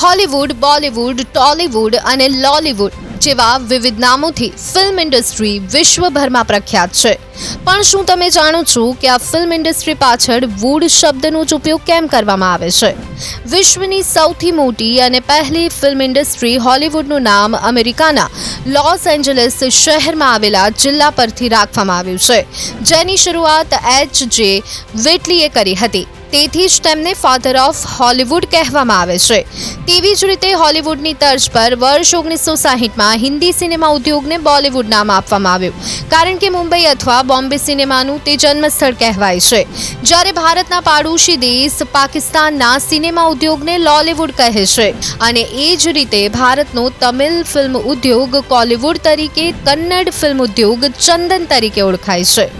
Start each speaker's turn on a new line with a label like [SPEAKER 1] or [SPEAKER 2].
[SPEAKER 1] Hollywood, Bollywood, Tollywood અને લોલિવૂડ જેવા વિવિધ નામોથી ફિલ્મ ઇન્ડસ્ટ્રી વિશ્વભરમાં પ્રખ્યાત છે. પણ શું તમે જાણો છો કે આ ફિલ્મ ઇન્ડસ્ટ્રી પાછળ વૂડ શબ્દનો જ ઉપયોગ કેમ કરવામાં આવે છે? વિશ્વની સૌથી મોટી અને પહેલી ફિલ્મ ઇન્ડસ્ટ્રી હોલિવૂડનું નામ અમેરિકાના લોસ એન્જલસ શહેરમાં આવેલા જિલ્લા પરથી રાખવામાં આવ્યું છે, જેની શરૂઆત H.J. વ્હિટલીએ કરી હતી. તેથી જ તેમને ફાધર ઓફ હોલિવૂડ કહેવામાં આવે છે. તેવી જ રીતે હોલિવૂડની તર્જ પર વર્ષ 1960માં હિન્દી સિનેમા ઉદ્યોગને બોલિવૂડ નામ આપવામાં આવ્યું, કારણ કે મુંબઈ અથવા બોમ્બે સિનેમાનું તે જન્મસ્થળ કહેવાય છે. જ્યારે ભારતના પાડોશી દેશ પાકિસ્તાનના સિનેમા ઉદ્યોગને લોલિવૂડ કહે છે, અને એ જ રીતે ભારતનો તમિલ ફિલ્મ ઉદ્યોગ કોલિવૂડ તરીકે, કન્નડ ફિલ્મ ઉદ્યોગ ચંદન તરીકે ઓળખાય છે.